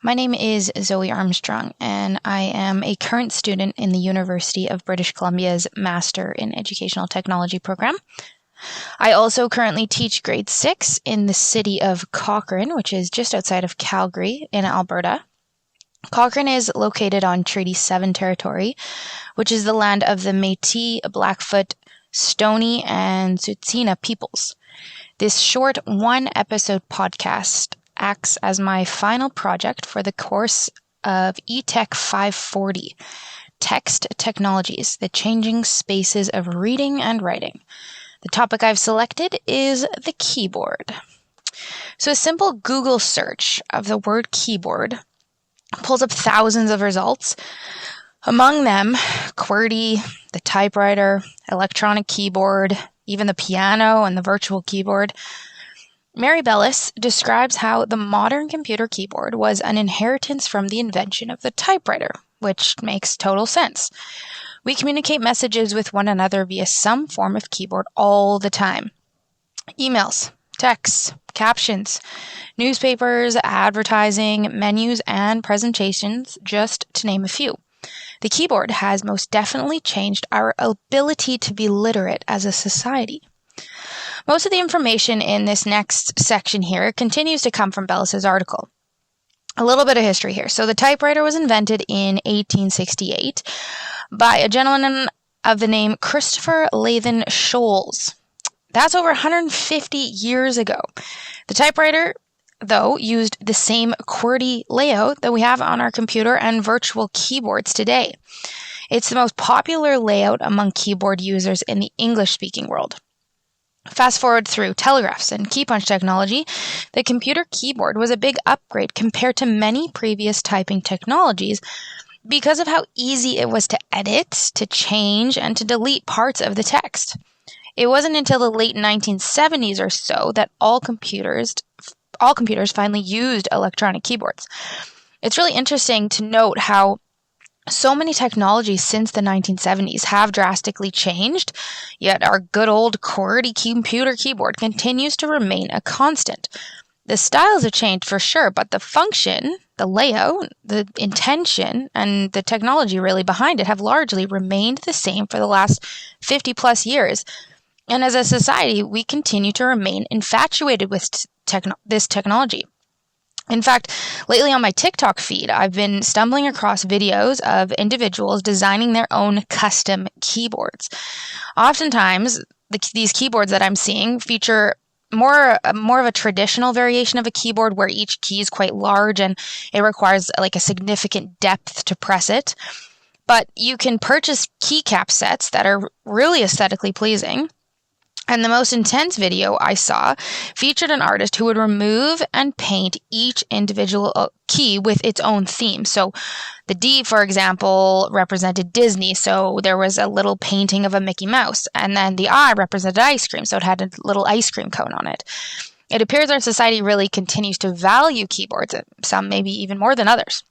My name is Zoe Armstrong, and I am a current student in the University of British Columbia's Master in Educational Technology program. I also currently teach grade 6 in the city of Cochrane, which is just outside of Calgary in Alberta. Cochrane is located on Treaty 7 territory, which is the land of the Métis, Blackfoot, Stoney, and Tsuut'ina peoples. This short one-episode podcast acts as my final project for the course of ETEC 540, Text Technologies, the Changing Spaces of Reading and Writing. The topic I've selected is the keyboard. So a simple Google search of the word keyboard pulls up thousands of results. Among them, QWERTY, the typewriter, electronic keyboard, even the piano and the virtual keyboard. Mary Bellis describes how the modern computer keyboard was an inheritance from the invention of the typewriter, which makes total sense. We communicate messages with one another via some form of keyboard all the time. Emails, texts, captions, newspapers, advertising, menus, and presentations, just to name a few. The keyboard has most definitely changed our ability to be literate as a society. Most of the information in this next section here continues to come from Bellis's article. A little bit of history here. So the typewriter was invented in 1868 by a gentleman of the name Christopher Lathan Scholes. That's over 150 years ago. The typewriter, though, used the same QWERTY layout that we have on our computer and virtual keyboards today. It's the most popular layout among keyboard users in the English-speaking world. Fast forward through telegraphs and key punch technology, the computer keyboard was a big upgrade compared to many previous typing technologies because of how easy it was to edit, to change, and to delete parts of the text. It wasn't until the late 1970s or so that all computers finally used electronic keyboards. It's really interesting to note how so many technologies since the 1970s have drastically changed, yet our good old QWERTY computer keyboard continues to remain a constant. The styles have changed for sure, but the function, the layout, the intention, and the technology really behind it have largely remained the same for the last 50 plus years. And as a society, we continue to remain infatuated with this technology. In fact, lately on my TikTok feed, I've been stumbling across videos of individuals designing their own custom keyboards. Oftentimes, these keyboards that I'm seeing feature more of a traditional variation of a keyboard where each key is quite large and it requires like a significant depth to press it. But you can purchase keycap sets that are really aesthetically pleasing. And the most intense video I saw featured an artist who would remove and paint each individual key with its own theme. So the D, for example, represented Disney, so there was a little painting of a Mickey Mouse. And then the I represented ice cream, so it had a little ice cream cone on it. It appears our society really continues to value keyboards, some maybe even more than others.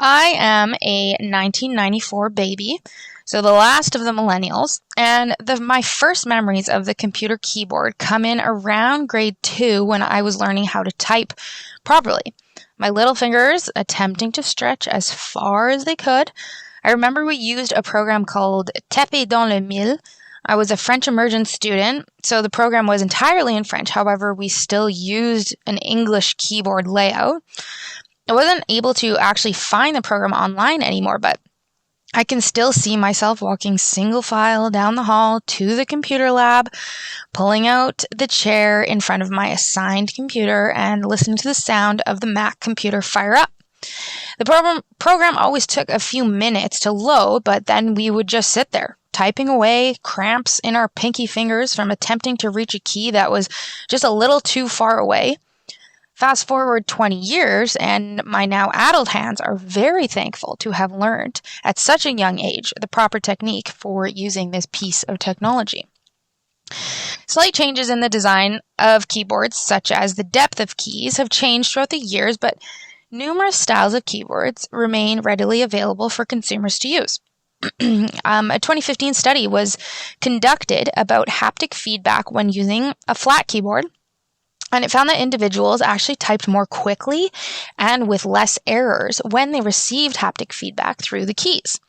I am a 1994 baby, so the last of the millennials, and my first memories of the computer keyboard come in around grade 2 when I was learning how to type properly. My little fingers attempting to stretch as far as they could. I remember we used a program called Taper dans le mille. I was a French immersion student, so the program was entirely in French. However, we still used an English keyboard layout. I wasn't able to actually find the program online anymore, but I can still see myself walking single file down the hall to the computer lab, pulling out the chair in front of my assigned computer and listening to the sound of the Mac computer fire up. The program always took a few minutes to load, but then we would just sit there, typing away, cramps in our pinky fingers from attempting to reach a key that was just a little too far away. Fast forward 20 years, and my now adult hands are very thankful to have learned at such a young age the proper technique for using this piece of technology. Slight changes in the design of keyboards, such as the depth of keys, have changed throughout the years, but numerous styles of keyboards remain readily available for consumers to use. A 2015 study was conducted about haptic feedback when using a flat keyboard And it found that individuals actually typed more quickly and with less errors when they received haptic feedback through the keys.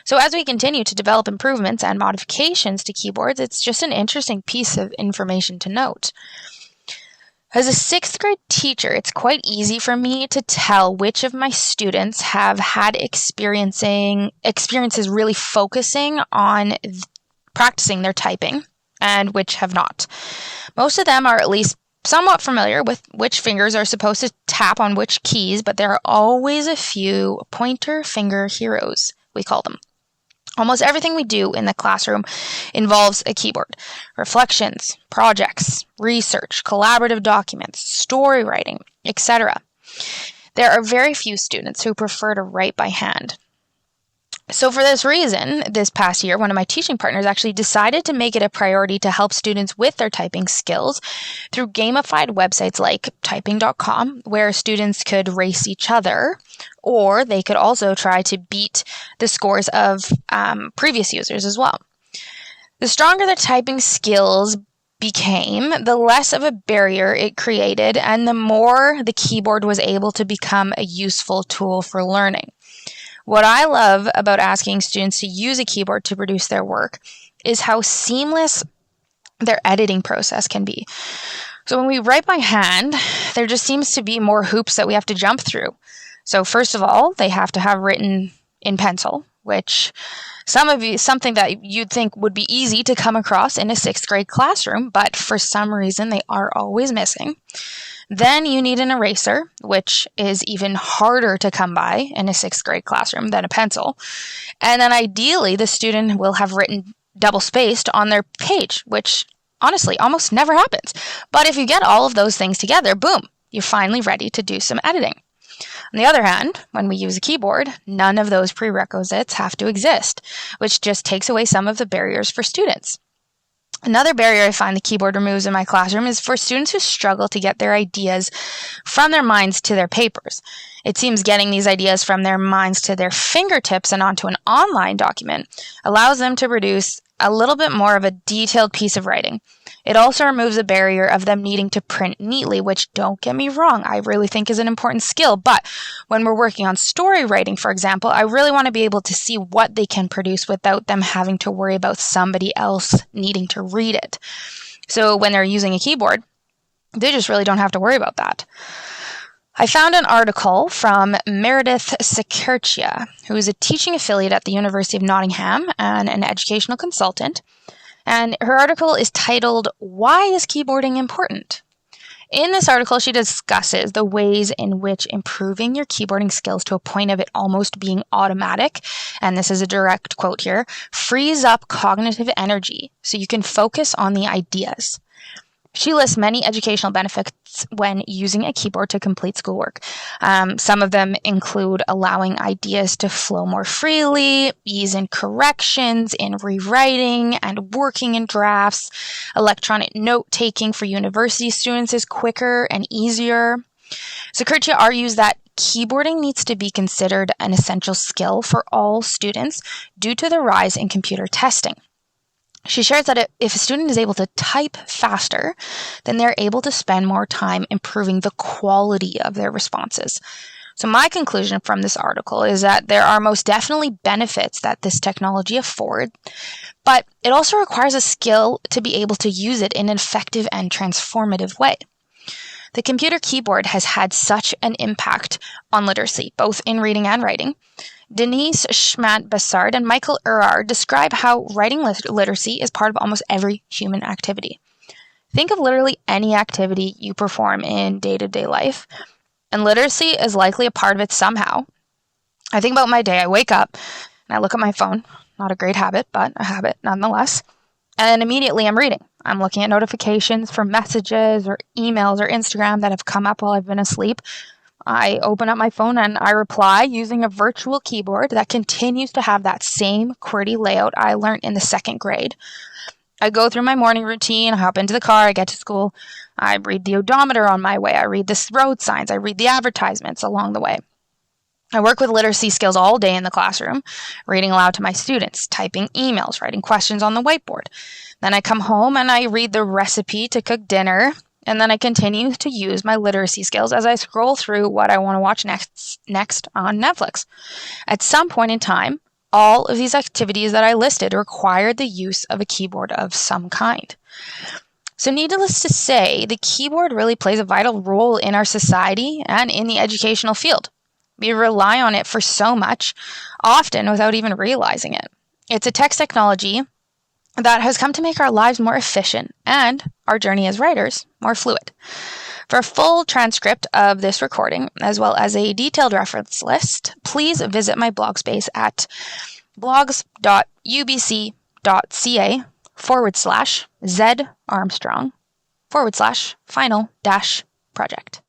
So as we continue to develop improvements and modifications to keyboards, it's just an interesting piece of information to note. As a 6th grade teacher, it's quite easy for me to tell which of my students have had experiences really focusing on practicing their typing and which have not. Most of them are at least somewhat familiar with which fingers are supposed to tap on which keys, but there are always a few pointer finger heroes, we call them. Almost everything we do in the classroom involves a keyboard. Reflections, projects, research, collaborative documents, story writing, etc. There are very few students who prefer to write by hand. So for this reason, this past year, one of my teaching partners actually decided to make it a priority to help students with their typing skills through gamified websites like typing.com, where students could race each other, or they could also try to beat the scores of previous users as well. The stronger the typing skills became, the less of a barrier it created, and the more the keyboard was able to become a useful tool for learning. What I love about asking students to use a keyboard to produce their work is how seamless their editing process can be. So when we write by hand, there just seems to be more hoops that we have to jump through. So first of all, they have to have written in pencil, which something that you'd think would be easy to come across in a 6th grade classroom, but for some reason they are always missing. Then you need an eraser, which is even harder to come by in a 6th grade classroom than a pencil. And then ideally, the student will have written double-spaced on their page, which honestly almost never happens. But if you get all of those things together, boom, you're finally ready to do some editing. On the other hand, when we use a keyboard, none of those prerequisites have to exist, which just takes away some of the barriers for students. Another barrier I find the keyboard removes in my classroom is for students who struggle to get their ideas from their minds to their papers. It seems getting these ideas from their minds to their fingertips and onto an online document allows them to produce a little bit more of a detailed piece of writing. It also removes a barrier of them needing to print neatly, which, don't get me wrong, I really think is an important skill. But when we're working on story writing, for example, I really want to be able to see what they can produce without them having to worry about somebody else needing to read it. So when they're using a keyboard, they just really don't have to worry about that. I found an article from Meredith Sekerchia, who is a teaching affiliate at the University of Nottingham and an educational consultant. And her article is titled, "Why is Keyboarding Important?" In this article, she discusses the ways in which improving your keyboarding skills to a point of it almost being automatic, and this is a direct quote here, frees up cognitive energy so you can focus on the ideas. She lists many educational benefits when using a keyboard to complete schoolwork. Some of them include allowing ideas to flow more freely, ease in corrections, in rewriting, and working in drafts. Electronic note-taking for university students is quicker and easier. Sekerchia argues that keyboarding needs to be considered an essential skill for all students due to the rise in computer testing. She shares that if a student is able to type faster, then they're able to spend more time improving the quality of their responses. So my conclusion from this article is that there are most definitely benefits that this technology affords, but it also requires a skill to be able to use it in an effective and transformative way. The computer keyboard has had such an impact on literacy, both in reading and writing. Denise Schmatt-Bassard and Michael Erard describe how writing literacy is part of almost every human activity. Think of literally any activity you perform in day-to-day life, and literacy is likely a part of it somehow. I think about my day. I wake up, and I look at my phone. Not a great habit, but a habit nonetheless. And immediately I'm reading. I'm looking at notifications from messages or emails or Instagram that have come up while I've been asleep. I open up my phone and I reply using a virtual keyboard that continues to have that same QWERTY layout I learned in the 2nd grade. I go through my morning routine, I hop into the car, I get to school, I read the odometer on my way, I read the road signs, I read the advertisements along the way. I work with literacy skills all day in the classroom, reading aloud to my students, typing emails, writing questions on the whiteboard. Then I come home and I read the recipe to cook dinner, And then I continue to use my literacy skills as I scroll through what I want to watch next on Netflix. At some point in time, all of these activities that I listed required the use of a keyboard of some kind. So needless to say, the keyboard really plays a vital role in our society and in the educational field. We rely on it for so much, often without even realizing it. It's a text technology that has come to make our lives more efficient and our journey as writers more fluid. For a full transcript of this recording, as well as a detailed reference list, please visit my blog space at blogs.ubc.ca/Z Armstrong /final-project.